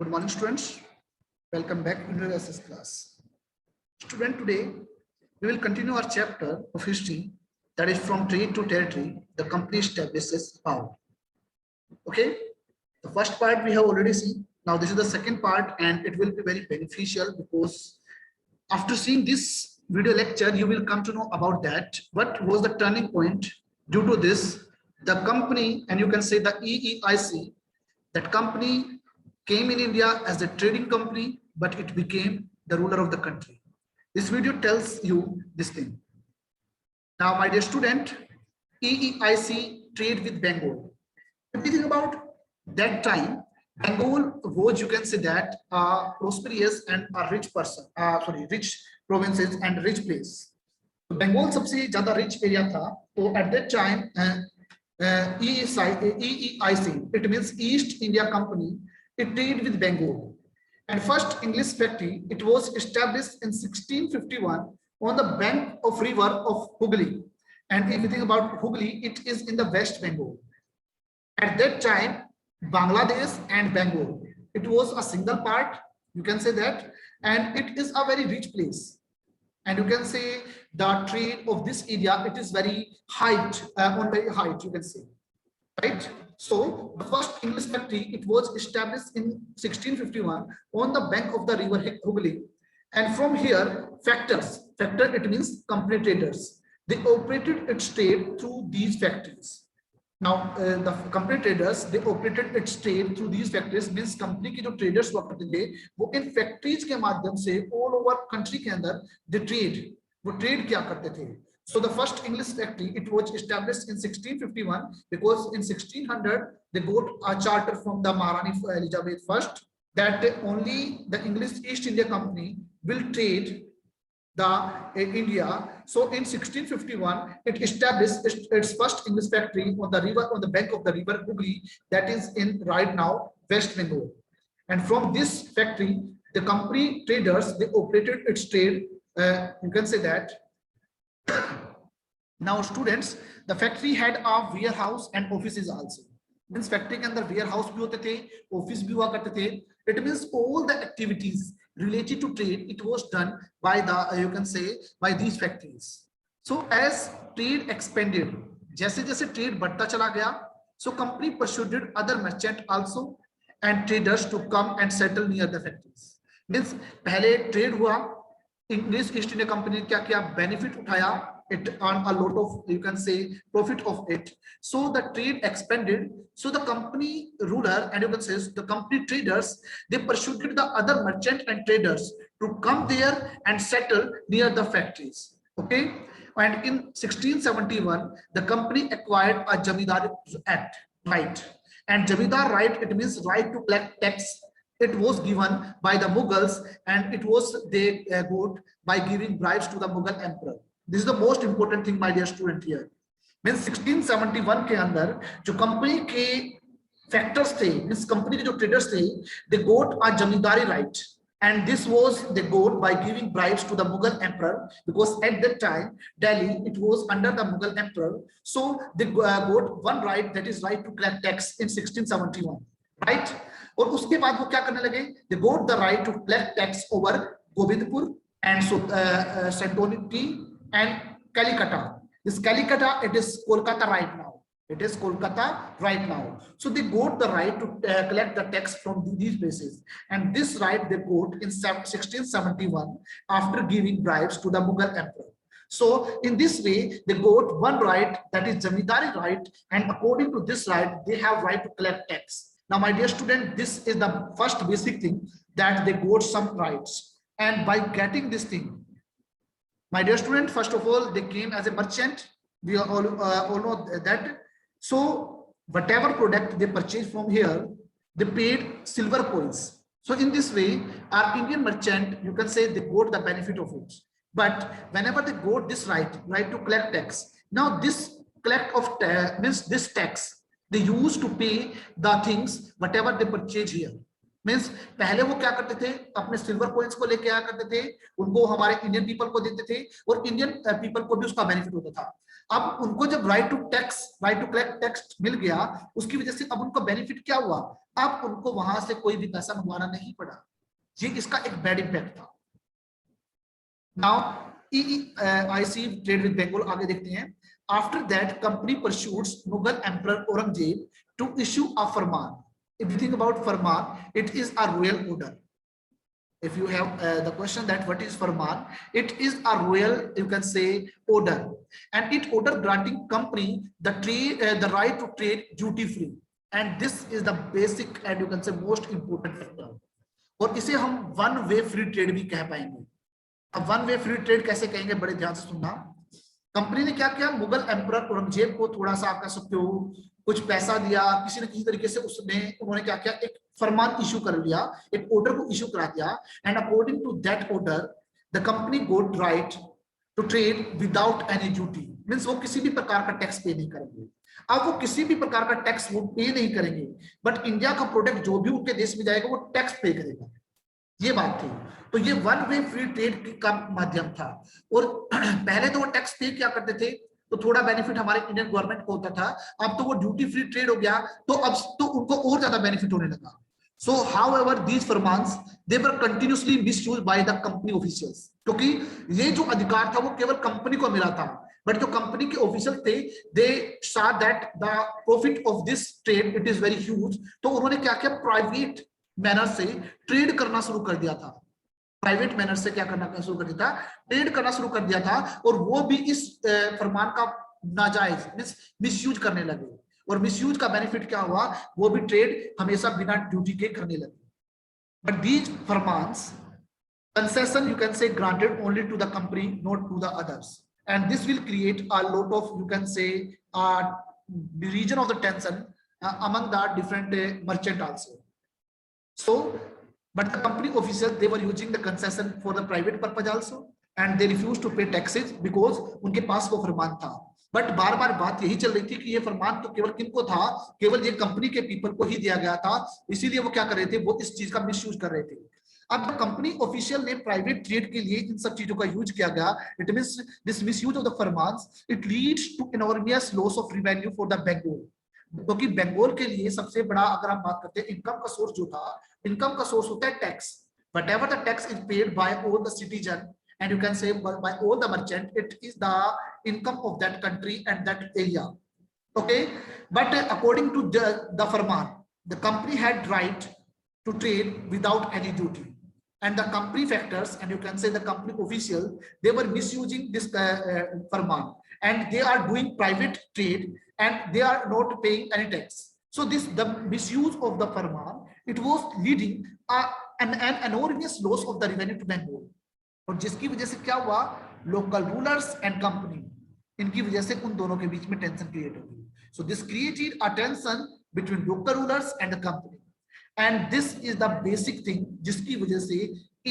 Good morning, students. Welcome back to the SS class. Student, today we will continue our chapter of history, that is from trade to territory, the company establishes power. Okay, the first part we have already seen. Now this is the second part, and it will be very beneficial because after seeing this video lecture, you will come to know about that. What was the turning point due to this? The company, and you can say the EEIC, that company came in India as a trading company, but it became the ruler of the country. This video tells you this thing. Now, my dear student, EEIC trade with Bengal. If you think about that time, Bengal was, you can say that, a prosperous and a rich person, rich provinces and rich place. Bengal सबसे ज़्यादा rich area था. तो at that time, EEIC, it means East India Company, it traded with Bengal. And first English factory, it was established in 1651 on the bank of river of Hooghly. And if you think about Hooghly, it is in the West Bengal. At that time, Bangladesh and Bengal, it was a single part, you can say that, and it is a very rich place. And you can say the trade of this area, it is very height, on very height, you can say, right? So the first English factory, it was established in 1651 on the bank of the river Hooghly. And from here, factor, it means company traders. They operated its trade through these factories. Now the company traders, they operated its trade through these factories, means company के जो traders हुआ करते थे वो इन factories के माध्यम से all over country के अंदर they trade, वो trade क्या करते थे. So the first English factory, it was established in 1651 because in 1600 they got a charter from the Maharani Elizabeth I that only the English East India Company will trade the India. So in 1651 it established its first English factory on the river, on the bank of the river Hooghly, that is in right now West Bengal. And from this factory the company traders, they operated its trade, you can say that. Now students, the factory had a warehouse and offices also. Means factory के अंदर warehouse भी होते थे, office भी हुआ करते थे. It means all the activities related to trade, it was done by the, you can say, by these factories. So as trade expanded, जैसे जैसे trade बढ़ता चला गया, so company persuaded other merchant also and traders to come and settle near the factories. Means पहले trade हुआ, English East India Company क्या क्या benefit उठाया, it earned a lot of, you can say, profit of it. So the trade expanded. So the company ruler, and you can say the company traders, they persuaded the other merchant and traders to come there and settle near the factories. Okay. And in 1671, the company acquired a Jamidar Act, right? And Jamidar right, it means right to collect tax. It was given by the Mughals, and it was they got by giving bribes to the Mughal emperor. This is the most important thing, my dear student here. Means 1671 के अंदर जो company के factors थे, means company के जो traders थे, they got a zamindari right, and this was they got by giving bribes to the Mughal emperor, because at that time Delhi, it was under the Mughal emperor. So they got one right, that is right to collect tax in 1671, right? और उसके बाद वो क्या करने लगे, they got the right to collect tax over Govindpur and Santoni and Calcutta. This Calcutta, it is Kolkata right now. It is Kolkata right now. So they got the right to collect the tax from these places, and this right they got in 1671 after giving bribes to the Mughal emperor. So in this way they got one right, that is Zamindari right, and according to this right they have right to collect tax. Now my dear student, this is the first basic thing, that they got some rights, and by getting this thing, my dear student, first of all, they came as a merchant. We all know that. So whatever product they purchased from here, they paid silver coins. So in this way, our Indian merchant, you can say, they got the benefit of it. But whenever they got this right to collect tax, now this collect of means this tax they used to pay the things whatever they purchase here. Means पहले वो क्या करते थे, अपने silver coins को लेके आया करते थे, उनको हमारे इंडियन पीपल को देते थे, और इंडियन पीपल को भी उसका बेनिफिट होता था. अब उनको जब राइट टू कलेक्ट टैक्स मिल गया, उसकी वजह से अब उनको बेनिफिट क्या हुआ, अब उनको वहां से कोई भी पैसा मंगवाना नहीं पड़ा। ये इसका एक बैड इंपैक्ट था। Now EEIC trade with Bengal, आगे देखते हैं। After that company persuades Mughal emperor Aurangzeb to issue a farman. If you think about farman, it is a royal order. If you have the question that what is farman, it is a royal, you can say, order, and it order granting company the right to trade duty free, and this is the basic and you can say most important factor. और इसे हम one way free trade भी कह पाएंगे। अब one way free trade कैसे कहेंगे, बड़े ध्यान से सुनना। कंपनी ने क्या किया, मुगल एम्परर औरंगजेब को थोड़ा सा आप कह सकते हो कुछ पैसा दिया, किसी न किसी तरीके से उन्होंने क्या किया, एक फरमान इशू कर लिया, एक ऑर्डर को इशू करा दिया, and according to that order the company got right to trade without any duty. Means वो किसी भी प्रकार का टैक्स पे नहीं करेंगे। अब वो किसी भी प्रकार का टैक्स वो पे नहीं करेंगे, बट इंडिया का प्रोडक्ट जो भी उनके देश में जाएगा वो टैक्स पे करेगा। ये बात थी। तो ये वन वे फ्री ट्रेड का माध्यम था। और पहले तो वो टैक्स पे क्या करते थे, तो थोड़ा बेनिफिट हमारे इंडियन गवर्नमेंट को होता था। अब तो वो ड्यूटी फ्री ट्रेड हो गया, तो अब तो उनको और ज्यादा बेनिफिट होने लगा। So however these farmans they were continuously misused by the company officials, क्योंकि ये जो अधिकार था वो केवल कंपनी को मिला था, बट जो कंपनी के ऑफिशियल थे दे saw that the profit of this trade it is very huge। तो उन्होंने क्या किया, प्राइवेट मैनर से ट्रेड करना शुरू कर दिया था। प्राइवेट मैनर से क्या करना शुरू कर दिया था, ट्रेड करना शुरू कर दिया था। और वो भी इस फरमान का नाजायज मिसयूज करने लगे। और मिसयूज का बेनिफिट क्या हुआ, वो भी ट्रेड हमेशा बिना ड्यूटी के करने लगे। But these farmans concession you can say granted only to the company, not to the others, and this will create a lot of you can say region of the tension among the different merchant also. So but the company officials they were using the concession for the private purpose also, and they refused to pay taxes because उनके पास वो फरमान था। But बार बार बात यही चल रही थी कि ये फरमान तो केवल किनको था, केवल ये कंपनी के पीपल को ही दिया गया था, इसीलिए वो क्या कर रहे थे, वो इस चीज का मिसयूज कर रहे थे। अब कंपनी ऑफिशियल ने प्राइवेट ट्रेड के लिए इन सब चीजों का यूज किया गया, it means this misuse of the farmans it leads to enormous loss of revenue for the Bengal. क्योंकि बंगाल के लिए सबसे बड़ा अगर हम बात करते हैं इनकम का सोर्स जो था, इनकम का सोर्स होता है tax. Whatever the tax is paid by all the citizen and you can say by all the merchant, it is the income of that country and that area. Okay, but according to the farman, the company had right to trade without any duty, and the company factors and you can say the company official they were misusing this farman, and they are doing private trade and they are not paying any tax. So this the misuse of the farman, it was leading an enormous loss of the revenue to Bengal, और जिसकी वजह से क्या हुआ, local rulers and company, इनकी वजह से उन दोनों के बीच में टेंशन क्रिएट हो गई। So this created a tension between local rulers and the company, and this is the basic thing जिसकी वजह से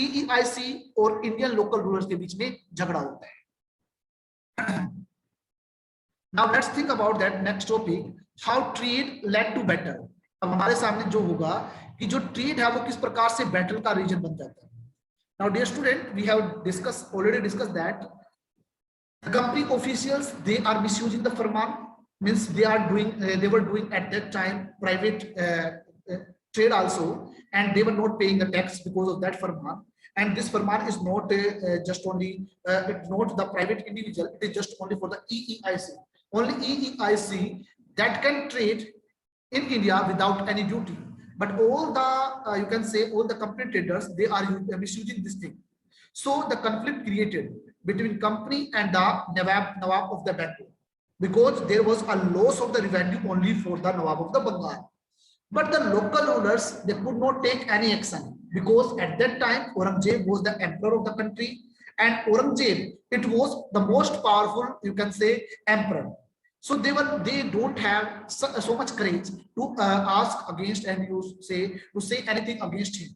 EEIC और इंडियन लोकल रूलर्स के बीच में झगड़ा होता है। Now let's think about that next topic, how trade led to battle. अब हमारे सामने जो होगा कि जो ट्रेड है वो किस प्रकार से बैटल का रीजन बन जाता है। Now, dear student, we have already discussed that the company officials they are misusing the farman, means they are doing they were doing at that time private trade also, and they were not paying the tax because of that farman. And this farman is not just only it's not the private individual, it is just only for the EEIC. Only EEIC that can trade in India without any duty. But all the you can say all the company traders they are misusing this thing. So the conflict created between company and the Nawab of the Bengal, because there was a loss of the revenue only for the Nawab of the Bengal. But the local rulers they could not take any action, because at that time Aurangzeb was the emperor of the country, and Aurangzeb it was the most powerful you can say emperor. So they don't have so much courage to ask against and you say to say anything against him.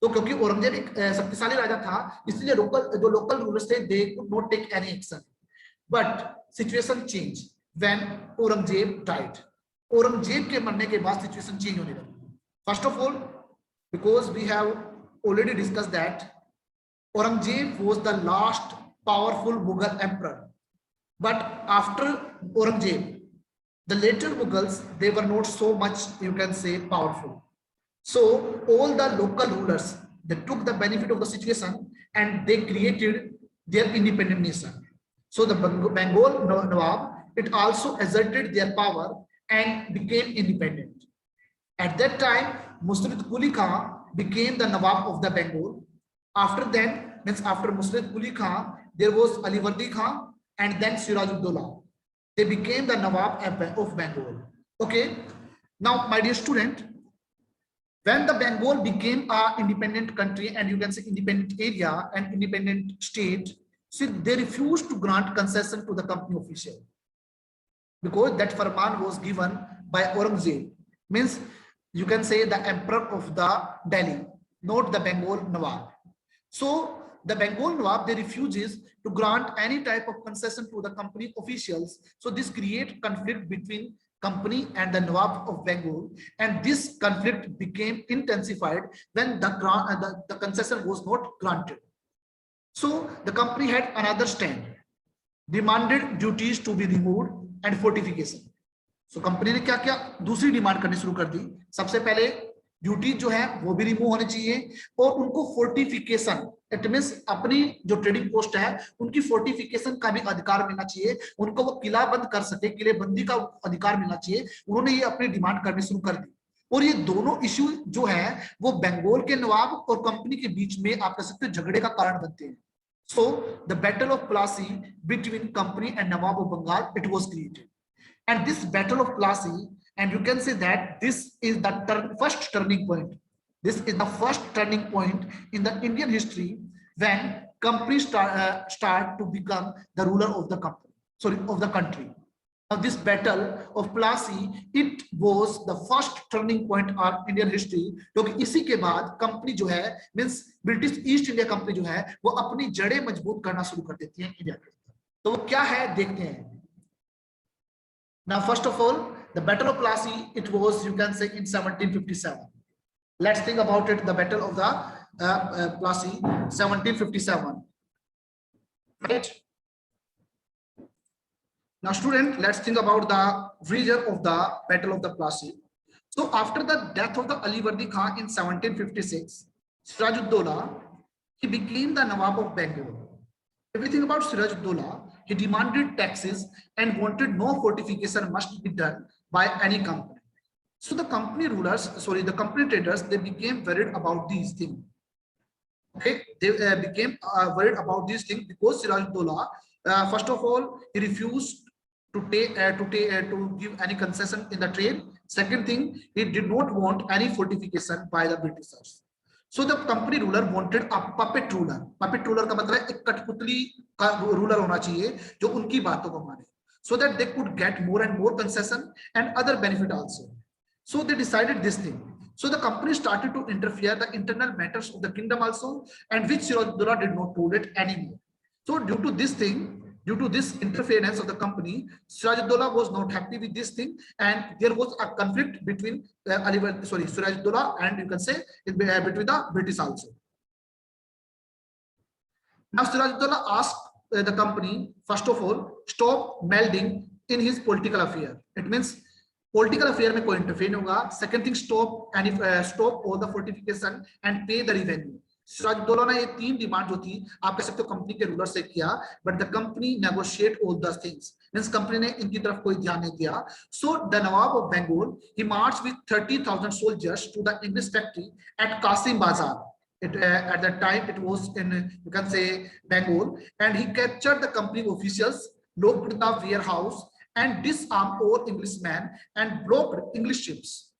तो क्योंकि औरंगजेब एक शक्तिशाली राजा था, इसलिए local rulers थे they could not take any action. But situation changed when Aurangzeb died. Aurangzeb के मरने के बाद situation change होने लगी. First of all, because we have already discussed that Aurangzeb was the last powerful Mughal emperor. But after Aurangzeb, the later Mughals, they were not so much, you can say, powerful. So all the local rulers, they took the benefit of the situation and they created their independent nation. So the Bengal Nawab, it also asserted their power and became independent. At that time, Muslim Quli Khan became the Nawab of the Bengal. After that, means after Muslim Quli Khan, there was Alivardi Khan and then Sirajuddaula. They became the Nawab of Bengal. Okay. Now, my dear student, when the Bengal became a independent country and you can say independent area and independent state, so they refused to grant concession to the company official because that farman was given by Aurangzeb, means you can say the emperor of the Delhi, not the Bengal Nawab. So the Bengal Nawab, they refuses to grant any type of concession to the company officials. So this create conflict between company and the Nawab of Bengal, and this conflict became intensified when the concession was not granted. So the company had another stand, demanded duties to be removed and fortification. So company ने क्या क्या दूसरी demand करनी शुरू कर दी. सबसे पहले duty जो है वो भी रिमूव होनी चाहिए और उनको फोर्टिफिकेशन, इट मींस अपनी जो ट्रेडिंग पोस्ट है उनकी फोर्टिफिकेशन का भी अधिकार मिलना चाहिए, उनको वो किला बंद कर सके, किले बंदी का अधिकार मिलना चाहिए. उन्होंने ये अपनी डिमांड करनी शुरू कर दी और ये दोनों इश्यू जो है वो बंगाल के नवाब और कंपनी के बीच में आप कह सकते हो झगड़े का कारण बनते हैं. So the battle of Plassey between company and Nawab of Bengal, it was created. And this battle of Plassey, and you can say that this is the first turning point. This is the first turning point in the Indian history when companies start to become the ruler of the company, sorry, of the country. Now this battle of Plassey, it was the first turning point of Indian history, क्योंकि इसी के बाद company जो है means British east India company जो है वो अपनी जड़ें मजबूत करना शुरू कर देती है इंडिया के. तो वो क्या है देखते हैं. Now first of all, the battle of Plassey, it was, you can say, in 1757. Let's think about it. The battle of the Plassey, 1757, right? Now student, let's think about the region of the battle of the Plassey. So after the death of the Alivardi Khan in 1756, Sirajuddaula, he became the Nawab of Bengal. Everything about Sirajuddaula, he demanded taxes and wanted no fortification must be done by any company. So the company rulers, sorry, the company traders, they became worried about these things. Okay, they became worried about these things because Sirajuddaula, first of all, he refused to give any concession in the trade. Second thing, he did not want any fortification by the Britishers. So the company ruler wanted a puppet ruler. Puppet ruler का मतलब है एक कठपुतली का ruler होना चाहिए जो उनकी बातों को माने, so that they could get more and more concession and other benefit also. So they decided this thing. So the company started to interfere the internal matters of the kingdom also, and which Sirajuddaula did not tolerate anymore. So due to this thing, due to this interference of the company, Sirajuddaula was not happy with this thing, and there was a conflict between Sirajuddaula and you can say between the British also. Now Sirajuddaula asked the company, first of all, stop meddling in his political affair. It means political affair में कोई interfere नहीं होगा. Second thing, stop all the fortification and pay the revenue. Siraj-ud-Daulah ने ये तीन demand जो थी आप कह सकते हो कंपनी के रूलर से किया, but the company negotiate all the things, means company ने इनकी तरफ कोई ध्यान नहीं दिया. So the nawab of Bengal, he march with 30,000 soldiers to the English factory at Qasim Bazar. At that time it was in, you can say, Bengal, and he captured the company officials, locked the warehouse and disarmed all Englishmen and blocked English ships.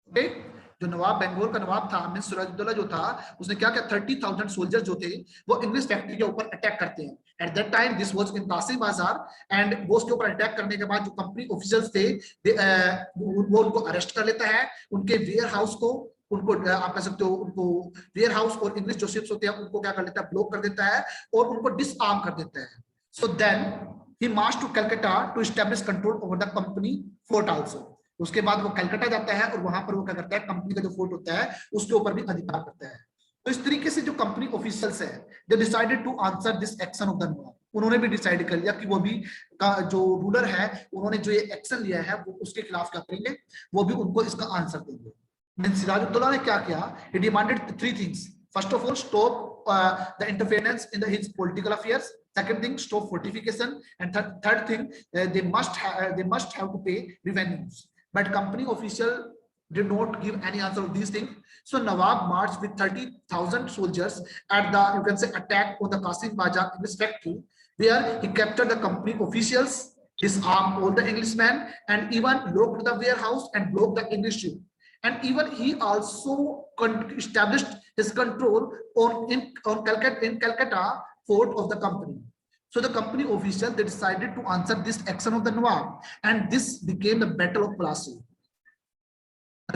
Okay, जो नवाब बंगाल का नवाब था means Siraj-ud-Daulah जो था, उसने क्या किया, 30,000 soldiers जो थे वो इंग्लिश फैक्ट्री के ऊपर अटैक करते हैं. At that time this was in Kasim Bazar, and वो उसके ऊपर अटैक करने के बाद जो कंपनी ऑफिशियल्स थे वो उनको अरेस्ट कर लेता है, उनके वेयर हाउस को, उनको आप कह सकते हो उनको वेयर हाउस और इंग्लिश जो शिप्स होते हैं उनको क्या कर लेता है, ब्लॉक कर देता है और उनको डिसआर्म कर देता है. So then he march to Calcutta to establish control over the company fort also. उसके बाद वो कलकत्ता जाता है और वहां पर वो क्या करता है, कंपनी का जो फोर्ट होता है उसके ऊपर भी अधिकार करता है. तो इस तरीके से जो कंपनी ऑफिशियल्स है, they decided to answer this action of the nawab. उन्होंने भी डिसाइड कर लिया कि वो भी जो रूलर है उन्होंने जो ये एक्शन लिया है वो उसके खिलाफ क्या करेंगे, वो भी उनको इसका आंसर देंगे। सिराजुद्दौला ने क्या किया, he demanded three things. First of all, stop the interference in his political affairs. Second thing, stop fortification, and third thing, they must have to pay revenues. But company official did not give any answer of these things. So Nawab marched with 30,000 soldiers at the, you can say, attack on the Qasim Bajar in his factory, where he captured the company officials, disarmed all the Englishmen, and even locked the warehouse and blocked the English ship. And even he also established his control in Calcutta fort of the company. So the company officials, they decided to answer this action of the Nawab, and this became the Battle of Plassey.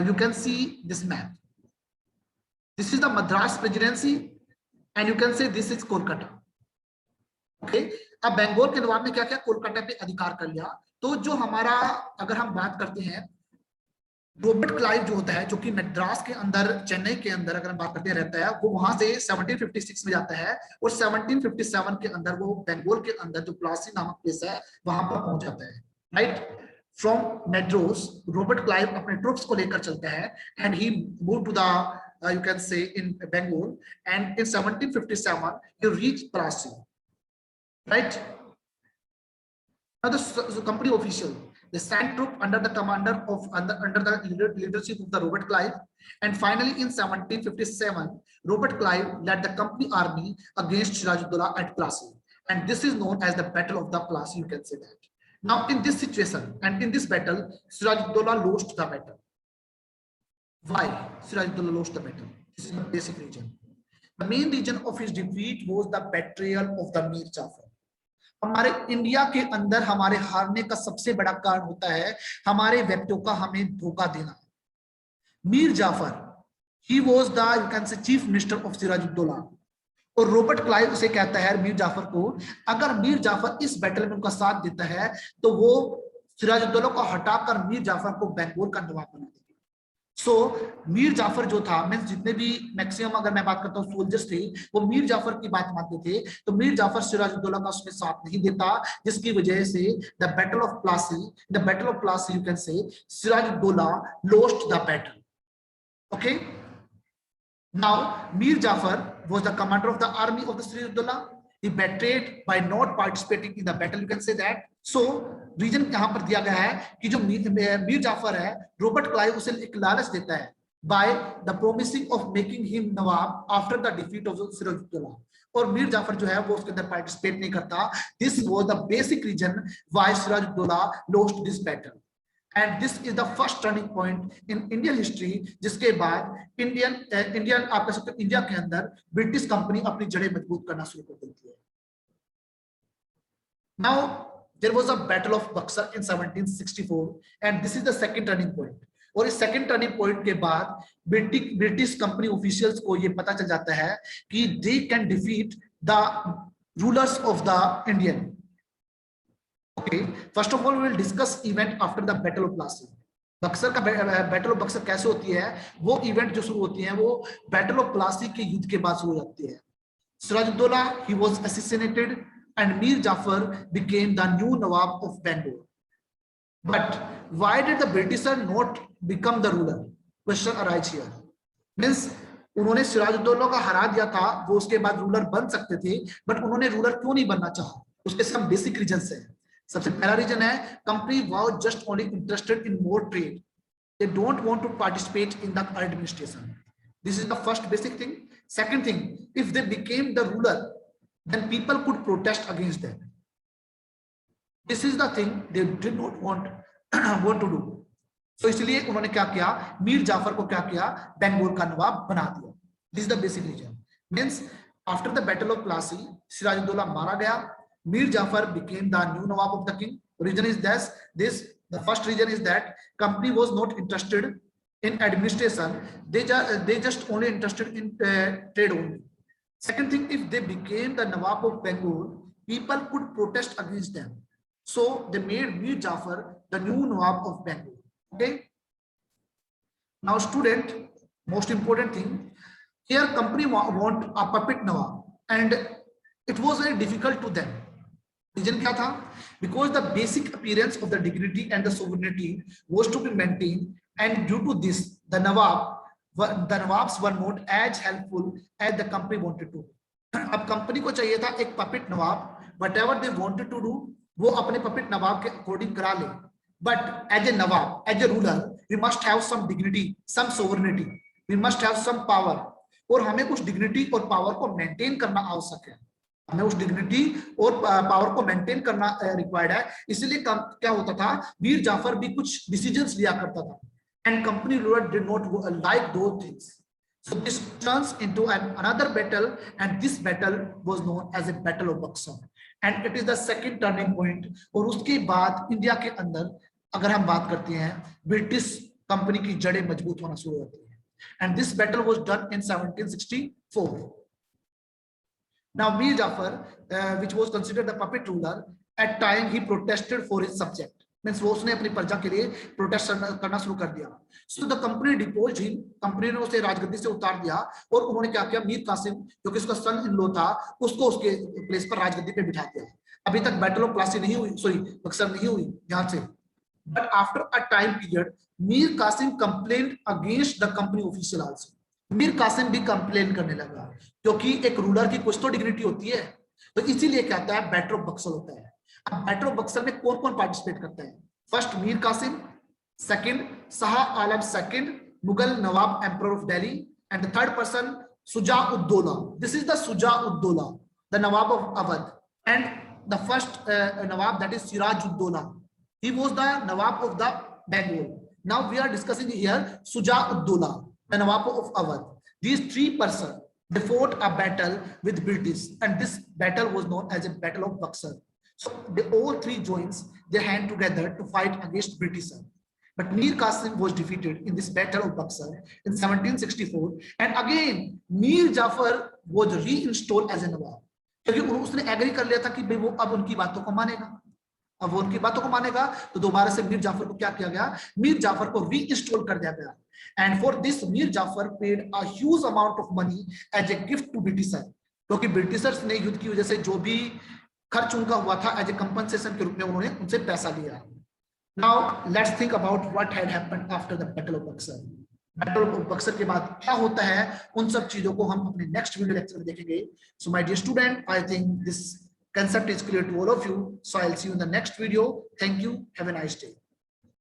You can see this map. This is the Madras Presidency, and you can say this is Kolkata. Okay, अब बंगाल के नवाब ने क्या किया, कोलकाता पे अधिकार कर लिया। तो जो हमारा, अगर हम बात करते हैं, रॉबर्ट क्लाइव जो होता है, जो कि मद्रास के अंदर, चेन्नई के अंदर अगर हम बात करते हैं रहता है, वो वहां से 1756 में जाता है और 1757 के अंदर वो बंगाल के अंदर जो प्लासी नामक प्लेस है वहां पर पहुंच जाता है, right. From Madras Robert Clive अपने ट्रूप्स को लेकर चलता है and he move to the you can say in Bengal, and in 1757 he reached Plassey, right? Now the company official, they sent troop under the commander of under the leadership of the Robert Clive, and finally in 1757 Robert Clive led the company army against Sirajuddaulah at Plassey, and this is known as the Battle of the Plassey, you can say that. Now in this situation and in this battle, Sirajuddaulah lost the battle. Why Sirajuddaulah lost the battle? This is the basic reason. The main reason of his defeat was the betrayal of the Mir Jafar. हमारे India के अंदर हमारे हारने का सबसे बड़ा कारण होता है हमारे व्यक्तियों का हमें धोखा देना। Mir Jafar, he was the, you can say, chief minister of Sirajuddaula, और रॉबर्ट क्लाइव उसे कहता है मीर जाफर को, अगर मीर जाफर इस बैटल में उनका साथ देता है तो वो सिराजुद्दौला को हटाकर मीर जाफर को बंगाल का नवाब बना देगा। सो मीर जाफर जो था, मीन्स जितने भी मैक्सिमम अगर मैं बात करता हूँ सोल्जर्स थे, वो मीर जाफर की बात मानते थे, तो मीर जाफर सिराजुद्दौला का उसमें साथ नहीं देता, जिसकी वजह से the battle of Plassey you can say Sirajuddaula lost the battle. Okay, now Mir Jafar was the commander of the army of the Sirajuddaulah. He betrayed by not participating in the battle, you can say that. So reason यहाँ पर दिया गया है कि जो मीर जाफर है, Robert Clive उसे एक लालच देता है by the promising of making him Nawab after the defeat of Siraj-ud-Daulah, और मीर जाफर जो है वो उसके अंदर पार्टिसिपेट नहीं करता। This was the basic reason why Siraj-ud-Daulah lost this battle, and this is the first turning point in Indian history, जिसके बाद इंडियन आप कह सकते हैं इंडिया के अंदर ब्रिटिश कंपनी अपनी जड़ें मजबूत करना शुरू कर देती है। Now there was a battle of Buxar in 1764, and this is the second turning point. और इस सेकंड टर्निंग पॉइंट के बाद ब्रिटिश कंपनी ऑफिशियल्स को ये पता चल जाता है कि they can defeat the rulers of the Indian. Okay, first of all we will discuss event after the battle of Plassey. Buxar का बैटल ऑफ बक्सर कैसे होती है, वो इवेंट जो शुरू होती है वो बैटल ऑफ प्लासी के युद्ध के बाद शुरू हो जाती है। Sirajuddaula he was assassinated and Mir Jafar became the new Nawab of Bengal. But why did the Britishers not become the ruler? Question arises here. Means उन्होंने सिराजुद्दौला का हरा दिया था, वो उसके बाद रूलर बन सकते थे, बट उन्होंने रूलर क्यों नहीं बनना चाहा? उसके सब बेसिक रीजंस हैं। सबसे पहला रीजन है company was just only interested in more trade, they don't want to participate in the administration. This is the first basic thing. Second thing, if they became the ruler then people could protest against them. This is the thing they did not want to do. So इसलिए उन्होंने क्या किया, मीर जाफर को क्या किया, बंगाल का नवाब बना दिया। This is the basic reason. Means after the battle of Plassey, Sirajuddaula मारा गया, Mir Jafar became the new nawab of the king. Reason is this. The first reason is that company was not interested in administration. They just only interested in trade only. Second thing, if they became the Nawab of Bengal, people could protest against them. So they made Mir Jafar the new Nawab of Bengal. Okay. Now, student, most important thing here, company want a puppet Nawab, and it was very difficult to them. Reason क्या था? Because the basic appearance of the dignity and the sovereignty was to be maintain, and due to this the nawabs were not as helpful as the company wanted to. अब company को चाहिए था एक puppet nawab, whatever they wanted to do वो अपने puppet nawab के according करा ले, but as a nawab, as a ruler, we must have some dignity, some sovereignty, we must have some power, और हमें कुछ डिग्निटी और पावर को मेंटेन करना आवश्यक है, हमें उस डिग्निटी और पावर को मेंटेन करना रिक्वायर्ड है। इसलिए क्या होता था, मीर जाफर भी कुछ डिसीजंस लिया करता था, and company ruler did not like those things, so this turns into another battle, and this battle was known as a battle of Buxar, and it is the second turning point। और उसके बाद India के अंदर अगर हम बात करते हैं, ब्रिटिश कंपनी की जड़ें मजबूत होना शुरू होती है, and this battle was done in 1764। Now Mir Jafar, which was considered the puppet ruler, at time he protested for his subject, means वो उसने अपनी प्रजा के लिए प्रोटेस्ट करना शुरू कर दिया। So the company deposed him, company ने उसे राजगद्दी से उतार दिया, और उन्होंने क्या किया, मीर कासिम जो कि उसका सन इन लॉ था, उसको उसके प्लेस पर राजगद्दी पे बिठा दिया। अभी तक बैटल ऑफ प्लासी नहीं हुई, सॉरी बक्सर नहीं हुई यहाँ से, but after a time period Mir Qasim complaint against the company official also. Mir Qasim भी कंप्लेन करने लगा, क्योंकि एक रूलर की कुछ तो डिग्निटी होती है, तो इसीलिए क्या होता है, बैटल ऑफ बक्सर होता है। अब बैटल ऑफ बक्सर में कौन कौन पार्टिसिपेट करता है? First Mir Qasim, second Shah Alam second, Mughal nawab emperor of Delhi, and the third person Shuja-ud-Daula, this is the Shuja-ud-Daula, the nawab of Awadh, and the first nawab that is Siraj-ud-Daula, he was the nawab of the Bengal। now we are discussing here Suja-ud-Dawla, the nawab of Awadh। these three persons, they fought a battle with British, and this battle was known as a battle of Buxar। so they all three joins their hand together to fight against British, but Mir Qasim was defeated in this battle of Buxar in 1764, and again Mir Jafar was reinstalled as a nawab, क्योंकि उसने agree कर लिया था कि भाई वो अब उनकी बातों को मानेगा। अब वो उनकी बातों को मानेगा, तो दोबारा से मीर जाफर को क्या किया गया, मीर जाफर को रीइंस्टॉल कर दिया गया, and for this Mir Jafar paid a huge amount of money as a gift to britisher, क्योंकि ब्रिटिशर्स ने युद्ध की वजह से जो भी खर्च उनका हुआ था, एज ए कंपनसेशन के रूप में उन्होंने उनसे पैसा लिया। Now let's think about what had happened after the battle of Buxar. Battle of Buxar के बाद क्या होता है, उन सब चीजों को हम अपने नेक्स्ट वीडियो लेक्चर में देखेंगे। So my dear student, I think this concept is clear to all of you, so I'll see you in the next video. Thank you, have a nice day।